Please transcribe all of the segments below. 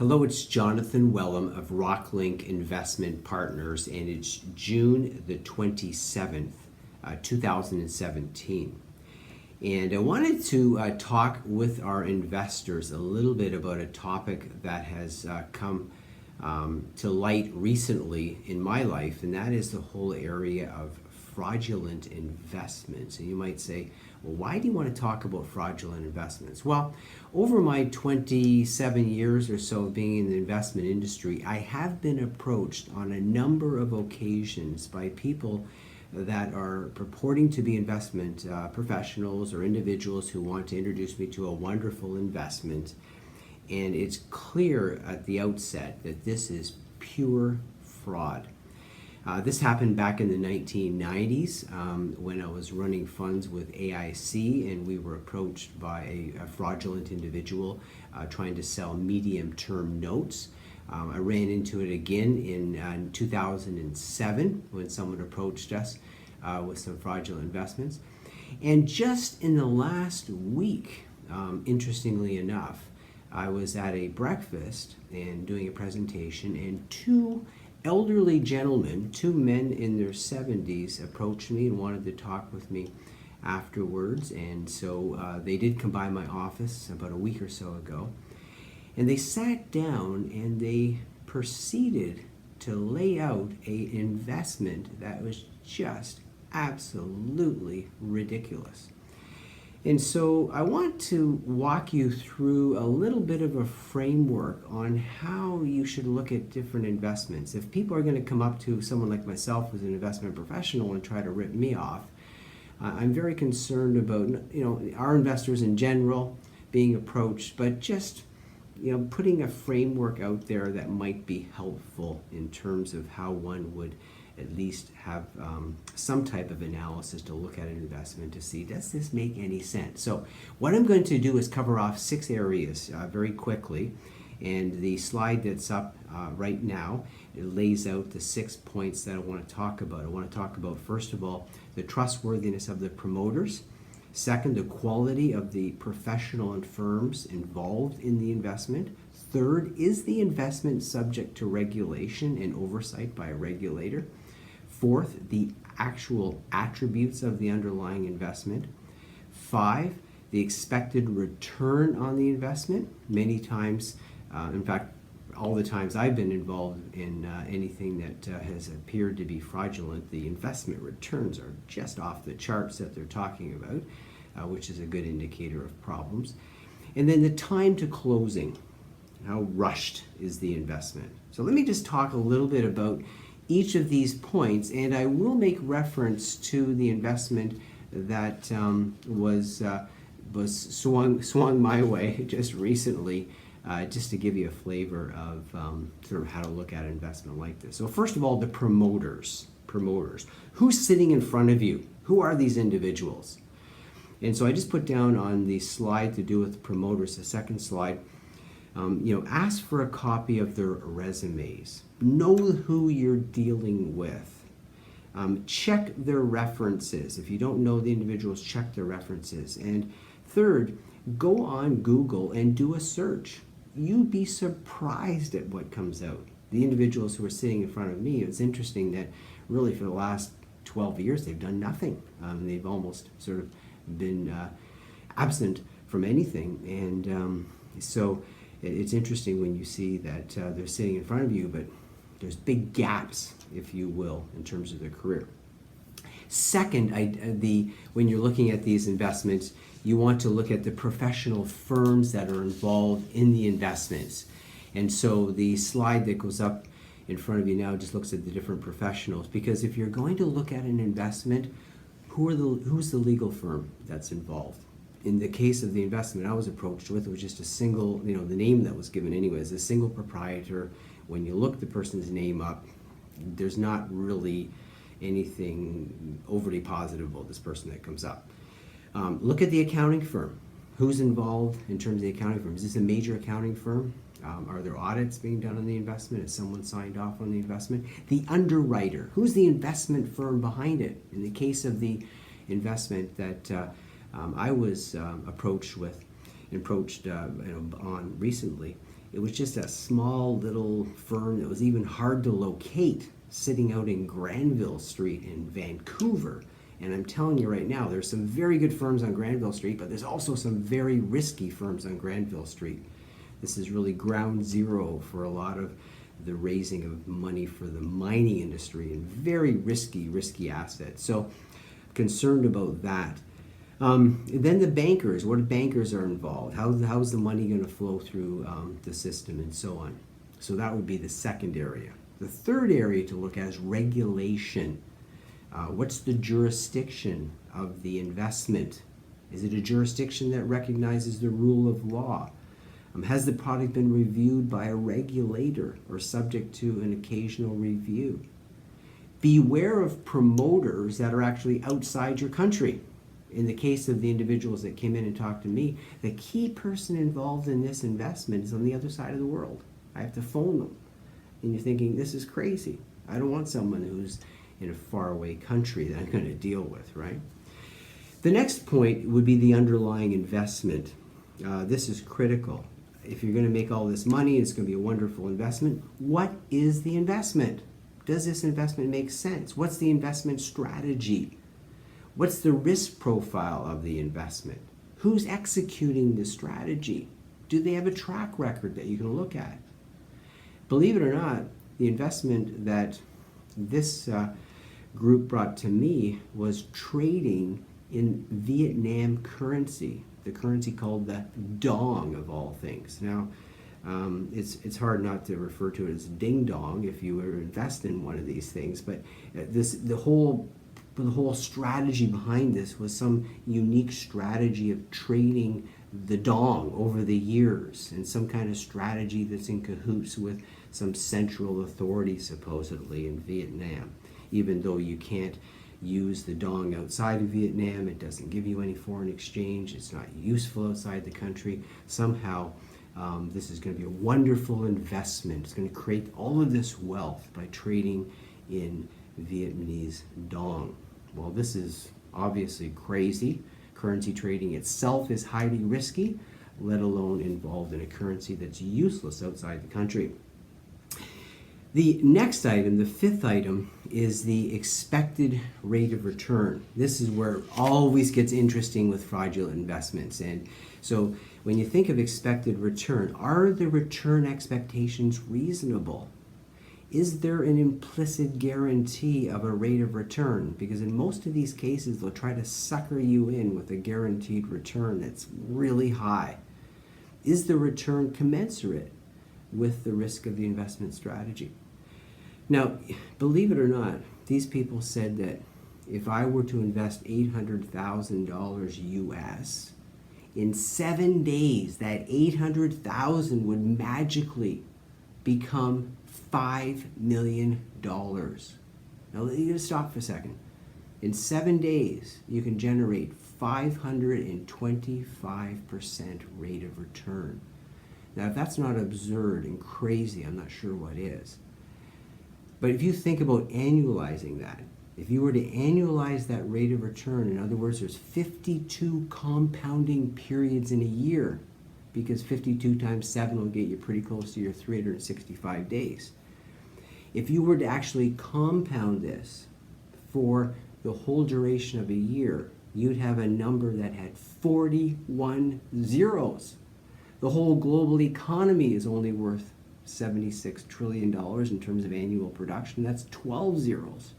Hello, it's Jonathan Wellham of Rocklinc Investment Partners, and it's June the 27th, 2017. And I wanted to talk with our investors a little bit about a topic that has come to light recently in my life, and that is the whole area of fraudulent investments. And you might say, well, why do you want to talk about fraudulent investments? Well, over my 27 years or so of being in the investment industry, I have been approached on a number of occasions by people that are purporting to be investment professionals or individuals who want to introduce me to a wonderful investment. And it's clear at the outset that this is pure fraud. This happened back in the 1990s when I was running funds with AIC, and we were approached by a fraudulent individual trying to sell medium-term notes. I ran into it again in 2007 when someone approached us with some fraudulent investments. And just in the last week, interestingly enough, I was at a breakfast and doing a presentation, and two elderly gentlemen, two men in their 70s, approached me and wanted to talk with me afterwards. And so they did come by my office about a week or so ago. And they sat down and they proceeded to lay out an investment that was just absolutely ridiculous. And so I want to walk you through a little bit of a framework on how you should look at different investments. If people are going to come up to someone like myself who's an investment professional and try to rip me off, I'm very concerned about our investors in general being approached, but just putting a framework out there that might be helpful in terms of how one would at least have some type of analysis to look at an investment to see, does this make any sense? So what I'm going to do is cover off 6 areas very quickly, and the slide that's up right now, it lays out the 6 points that I want to talk about. I want to talk about, first of all, the trustworthiness of the promoters. Second, the quality of the professional and firms involved in the investment. Third, is the investment subject to regulation and oversight by a regulator? Fourth, the actual attributes of the underlying investment. 5, the expected return on the investment. Many times, in fact, all the times I've been involved in anything that has appeared to be fraudulent, the investment returns are just off the charts that they're talking about, which is a good indicator of problems. And then the time to closing. How rushed is the investment? So let me just talk a little bit about each of these points, and I will make reference to the investment that was swung my way just recently, just to give you a flavor of sort of how to look at an investment like this. So first of all, the promoters. Who's sitting in front of you? Who are these individuals? And so I just put down on the slide to do with promoters, the second slide, ask for a copy of their resumes. Know who you're dealing with. Check their references. If you don't know the individuals, check their references. And third, go on Google and do a search. You'd be surprised at what comes out. The individuals who are sitting in front of me, it's interesting that really for the last 12 years they've done nothing. They've almost sort of been absent from anything. And so it's interesting when you see that they're sitting in front of you, but there's big gaps, if you will, in terms of their career. Second, when you're looking at these investments, you want to look at the professional firms that are involved in the investments. And so the slide that goes up in front of you now just looks at the different professionals, because if you're going to look at an investment, who's the legal firm that's involved? In the case of the investment I was approached with, it was just a single, the name that was given anyways, a single proprietor. When you look the person's name up, there's not really anything overly positive about this person that comes up. Look at the accounting firm. Who's involved in terms of the accounting firm? Is this a major accounting firm? Are there audits being done on the investment? Has someone signed off on the investment? The underwriter. Who's the investment firm behind it? In the case of the investment that I was approached on recently, It was just a small little firm that was even hard to locate, sitting out in Granville Street in Vancouver. And I'm telling you right now, there's some very good firms on Granville Street, but there's also some very risky firms on Granville Street. This is really ground zero for a lot of the raising of money for the mining industry, and very risky assets. So concerned about that. Then the bankers, what bankers are involved? How's the money going to flow through the system and so on? So that would be the second area. The third area to look at is regulation. What's the jurisdiction of the investment? Is it a jurisdiction that recognizes the rule of law? Has the product been reviewed by a regulator or subject to an occasional review? Beware of promoters that are actually outside your country. In the case of the individuals that came in and talked to me, the key person involved in this investment is on the other side of the world. I have to phone them. And you're thinking, this is crazy. I don't want someone who's in a faraway country that I'm going to deal with, right? The next point would be the underlying investment. This is critical. If you're going to make all this money, it's going to be a wonderful investment. What is the investment? Does this investment make sense? What's the investment strategy? What's the risk profile of the investment? Who's executing the strategy? Do they have a track record that you can look at? Believe it or not, the investment that this group brought to me was trading in Vietnam currency, the currency called the dong of all things. Now, it's hard not to refer to it as ding dong if you were to invest in one of these things, but the whole strategy behind this was some unique strategy of trading the dong over the years, and some kind of strategy that's in cahoots with some central authority supposedly in Vietnam. Even though you can't use the dong outside of Vietnam, it doesn't give you any foreign exchange, it's not useful outside the country. Somehow this is going to be a wonderful investment. It's going to create all of this wealth by trading in Vietnamese dong. Well, this is obviously crazy. Currency trading itself is highly risky, let alone involved in a currency that's useless outside the country. The next item, the fifth item, is the expected rate of return. This is where it always gets interesting with fraudulent investments. And so when you think of expected return, are the return expectations reasonable? Is there an implicit guarantee of a rate of return? Because in most of these cases, they'll try to sucker you in with a guaranteed return that's really high. Is the return commensurate with the risk of the investment strategy? Now, believe it or not, these people said that if I were to invest $800,000 US, in 7 days, that $800,000 would magically become $5 million. Now, you gotta stop for a second. In 7 days, you can generate 525% rate of return. Now, if that's not absurd and crazy, I'm not sure what is. But if you think about annualizing that, if you were to annualize that rate of return, in other words, there's 52 compounding periods in a year, because 52 times 7 will get you pretty close to your 365 days. If you were to actually compound this for the whole duration of a year, you'd have a number that had 41 zeros. The whole global economy is only worth $76 trillion in terms of annual production. That's 12 zeros.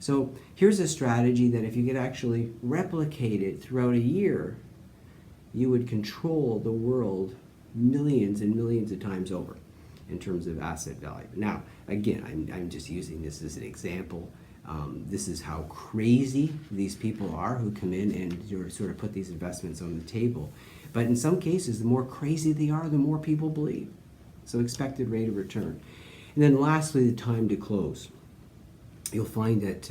So here's a strategy that if you could actually replicate it throughout a year, you would control the world millions and millions of times over in terms of asset value. Now, again, I'm just using this as an example. This is how crazy these people are who come in and sort of put these investments on the table. But in some cases, the more crazy they are, the more people believe. So expected rate of return. And then lastly, the time to close. You'll find that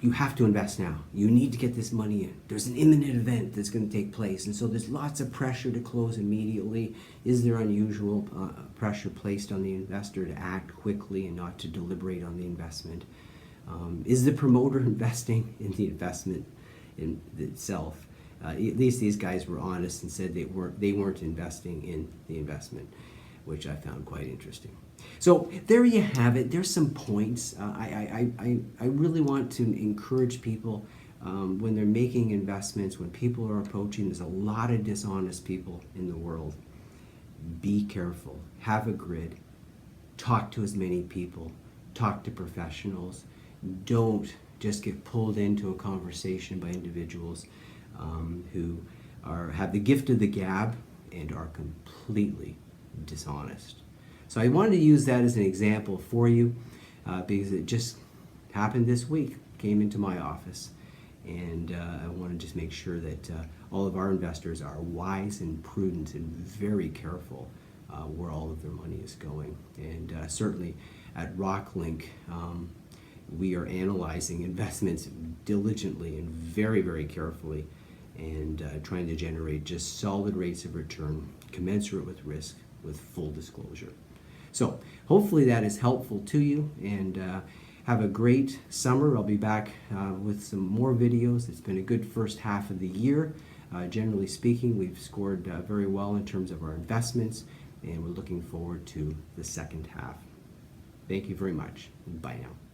you have to invest now. You need to get this money in. There's an imminent event that's going to take place. And so there's lots of pressure to close immediately. Is there unusual pressure placed on the investor to act quickly and not to deliberate on the investment? Is the promoter investing in the investment in itself? at least these guys were honest and said they weren't investing in the investment, which I found quite interesting. So there you have it. There's some points. I really want to encourage people when they're making investments, when people are approaching. There's a lot of dishonest people in the world. Be careful. Have a grid. Talk to as many people. Talk to professionals. Don't just get pulled into a conversation by individuals who have the gift of the gab and are completely dishonest. So I wanted to use that as an example for you because it just happened this week, came into my office, and I want to just make sure that all of our investors are wise and prudent and very careful where all of their money is going. And certainly at Rocklinc, we are analyzing investments diligently and very, very carefully, and trying to generate just solid rates of return commensurate with risk with full disclosure. So hopefully that is helpful to you, and have a great summer. I'll be back with some more videos. It's been a good first half of the year. Generally speaking, we've scored very well in terms of our investments, and we're looking forward to the second half. Thank you very much. Bye now.